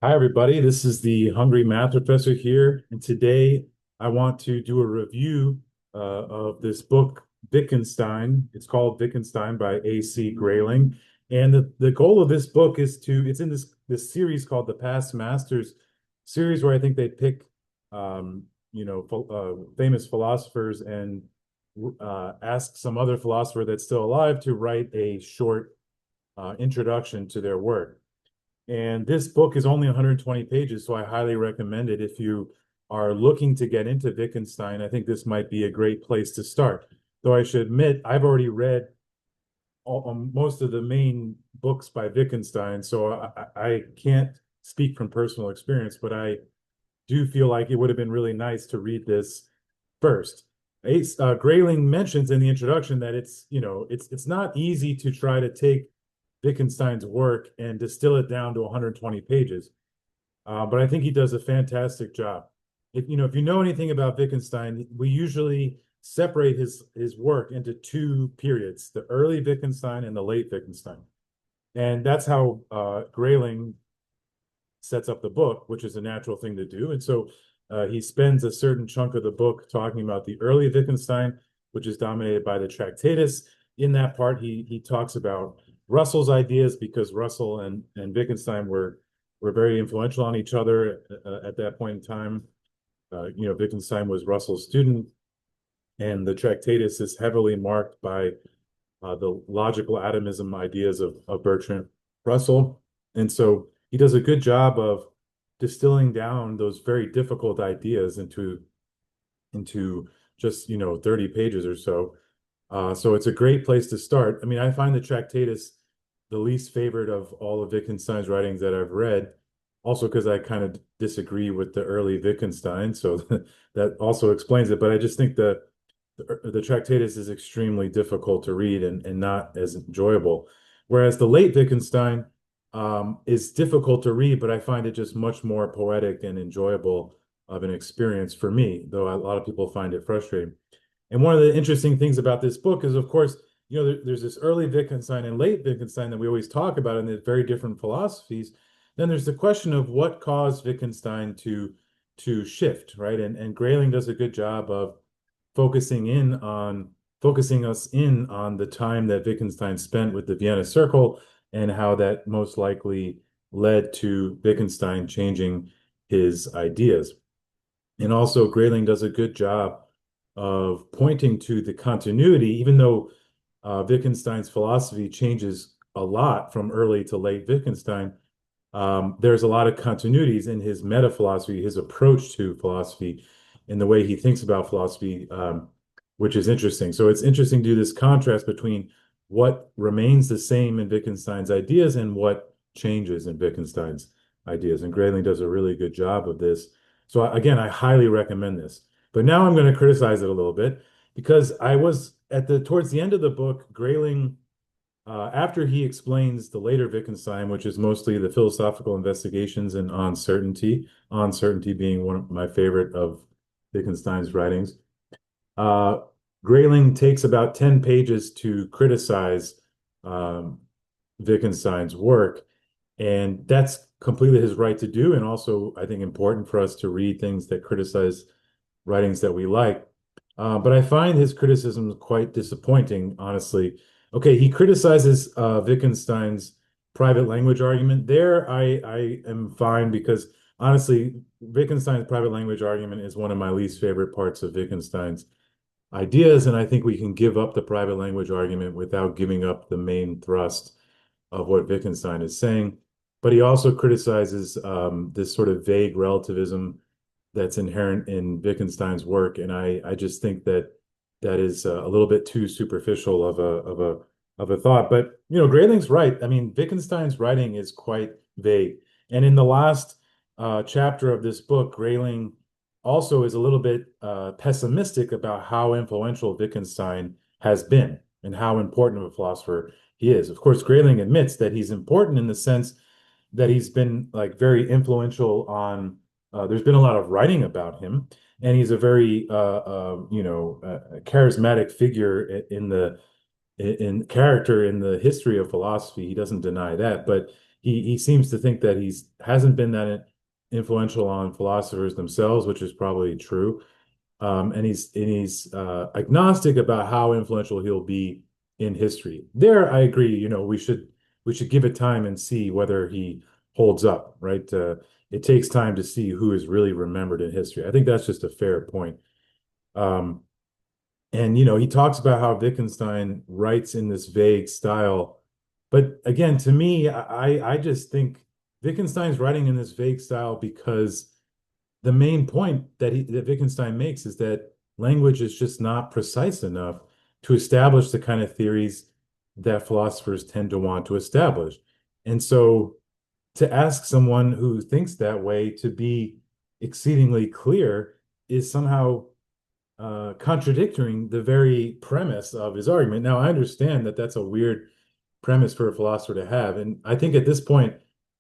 Hi, everybody. This is the Hungry Math Professor here, and today I want to do a review of this book, Wittgenstein. It's called Wittgenstein by A.C. Grayling, and the goal of this book is it's in this series called the Past Masters series, where I think they pick, um, famous philosophers and ask some other philosopher that's still alive to write a short introduction to their work. And this book is only 120 pages, so I highly recommend it if you are looking to get into Wittgenstein. I think this might be a great place to start. Though I should admit, I've already read most of the main books by Wittgenstein, so I can't speak from personal experience, but I do feel like it would have been really nice to read this first. Grayling mentions in the introduction that it's not easy to try to take Wittgenstein's work and distill it down to 120 pages. But I think he does a fantastic job. If you know anything about Wittgenstein, we usually separate his work into two periods: the early Wittgenstein and the late Wittgenstein. And that's how Grayling sets up the book, which is a natural thing to do. And so he spends a certain chunk of the book talking about the early Wittgenstein, which is dominated by the Tractatus. In that part, he talks about Russell's ideas because Russell and Wittgenstein were very influential on each other at that point in time. Wittgenstein was Russell's student, and the Tractatus is heavily marked by the logical atomism ideas of Bertrand Russell. And so he does a good job of distilling down those very difficult ideas into just 30 pages or so. So it's a great place to start. I mean, I find the Tractatus the least favorite of all of Wittgenstein's writings that I've read, also because I kind of disagree with the early Wittgenstein, so that also explains it. But I just think the Tractatus is extremely difficult to read and not as enjoyable. Whereas the late Wittgenstein is difficult to read, but I find it just much more poetic and enjoyable of an experience for me, though a lot of people find it frustrating. And one of the interesting things about this book is, of course, there's this early Wittgenstein and late Wittgenstein that we always talk about, and they're very different philosophies. Then there's the question of what caused Wittgenstein to shift, right? And Grayling does a good job of focusing us in on the time that Wittgenstein spent with the Vienna Circle and how that most likely led to Wittgenstein changing his ideas. And also, Grayling does a good job of pointing to the continuity, even though Wittgenstein's philosophy changes a lot from early to late Wittgenstein. There's a lot of continuities in his meta philosophy, his approach to philosophy, in the way he thinks about philosophy, which is interesting. So it's interesting to do this contrast between what remains the same in Wittgenstein's ideas and what changes in Wittgenstein's ideas. And Grayling does a really good job of this. So again, I highly recommend this. But now I'm going to criticize it a little bit because I was at the towards the end of the book, Grayling after he explains the later Wittgenstein, which is mostly the philosophical investigations and uncertainty being one of my favorite of Wittgenstein's writings, uh, Grayling takes about 10 pages to criticize um, Wittgenstein's work. And that's completely his right to do. And also, I think, important for us to read things that criticize writings that we like. But I find his criticism quite disappointing, honestly. Okay, he criticizes Wittgenstein's private language argument. There, I am fine because honestly, Wittgenstein's private language argument is one of my least favorite parts of Wittgenstein's ideas, and I think we can give up the private language argument without giving up the main thrust of what Wittgenstein is saying. But he also criticizes this sort of vague relativism that's inherent in Wittgenstein's work, and I just think that that is a little bit too superficial of a thought. But Grayling's right. I mean, Wittgenstein's writing is quite vague, and in the last chapter of this book, Grayling also is a little bit pessimistic about how influential Wittgenstein has been and how important of a philosopher he is. Of course, Grayling admits that he's important in the sense that he's been like very influential on. There's been a lot of writing about him, and he's a very charismatic figure in character in the history of philosophy. He doesn't deny that, but he seems to think that he's hasn't been that influential on philosophers themselves, which is probably true. And he's agnostic about how influential he'll be in history. There, I agree. We should give it time and see whether he holds up, right? It takes time to see who is really remembered in history. I think that's just a fair point. Um, and he talks about how Wittgenstein writes in this vague style. But again, to me, I just think Wittgenstein's writing in this vague style because the main point that Wittgenstein makes is that language is just not precise enough to establish the kind of theories that philosophers tend to want to establish. And so to ask someone who thinks that way to be exceedingly clear is somehow contradicting the very premise of his argument. Now, I understand that that's a weird premise for a philosopher to have. And I think at this point,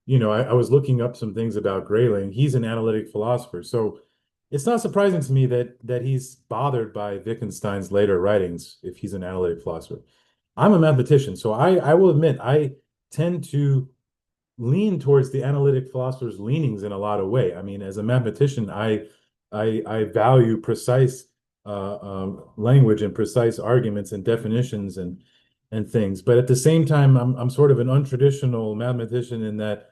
I was looking up some things about Grayling. He's an analytic philosopher. So it's not surprising to me that he's bothered by Wittgenstein's later writings if he's an analytic philosopher. I'm a mathematician, so I will admit I tend to lean towards the analytic philosopher's leanings in a lot of way. I mean, as a mathematician, I value precise language and precise arguments and definitions and things. But at the same time, I'm sort of an untraditional mathematician in that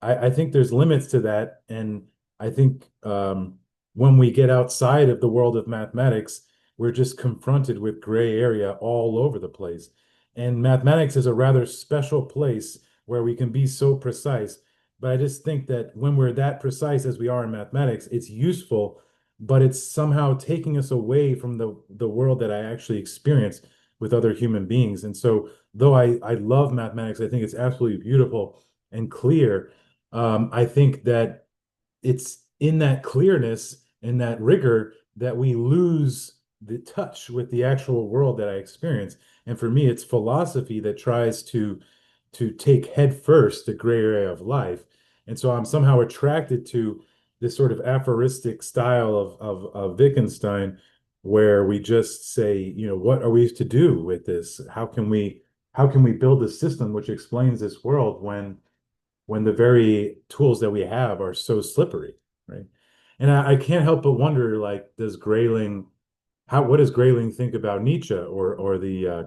I think there's limits to that, and I think when we get outside of the world of mathematics, we're just confronted with gray area all over the place. And mathematics is a rather special place where we can be so precise. But I just think that when we're that precise as we are in mathematics, it's useful, but it's somehow taking us away from the world that I actually experience with other human beings. And so, though I love mathematics, I think it's absolutely beautiful and clear. I think that it's in that clearness and that rigor that we lose the touch with the actual world that I experience. And for me, it's philosophy that tries to take head first the gray area of life. And so I'm somehow attracted to this sort of aphoristic style of Wittgenstein, where we just say, what are we to do with this? How can we build a system which explains this world when the very tools that we have are so slippery, right? And I can't help but wonder, like, what does Grayling think about Nietzsche or the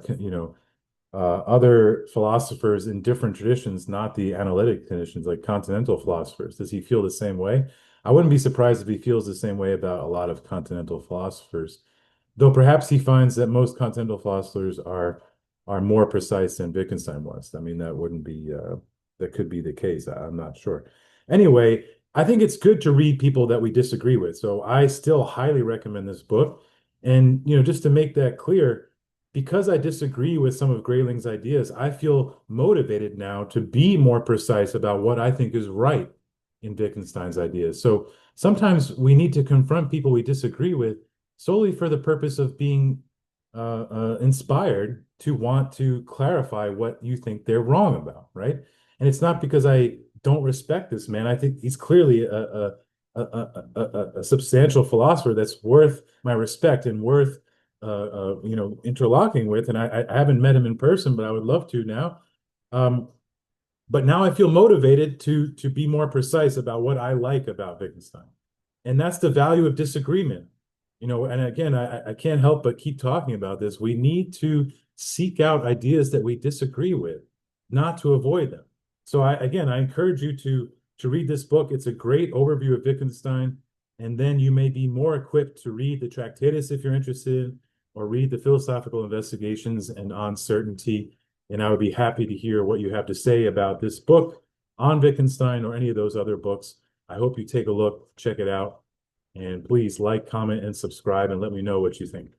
other philosophers in different traditions, not the analytic traditions, like continental philosophers? Does he feel the same way? I wouldn't be surprised if he feels the same way about a lot of continental philosophers, though perhaps he finds that most continental philosophers are more precise than Wittgenstein was. I mean, that could be the case. I'm not sure. Anyway, I think it's good to read people that we disagree with. So I still highly recommend this book. And just to make that clear, because I disagree with some of Grayling's ideas, I feel motivated now to be more precise about what I think is right in Wittgenstein's ideas. So sometimes we need to confront people we disagree with solely for the purpose of being inspired to want to clarify what you think they're wrong about, right? And it's not because I don't respect this man. I think he's clearly a substantial philosopher that's worth my respect and worth interlocking with. And I haven't met him in person, but I would love to now. But now I feel motivated to be more precise about what I like about Wittgenstein. And that's the value of disagreement. And again, I can't help but keep talking about this. We need to seek out ideas that we disagree with, not to avoid them. So I encourage you to read this book. It's a great overview of Wittgenstein, and then you may be more equipped to read the Tractatus if you're interested, or read the Philosophical Investigations and On Certainty. And I would be happy to hear what you have to say about this book on Wittgenstein or any of those other books. I hope you take a look, check it out, and please like, comment, and subscribe, and let me know what you think.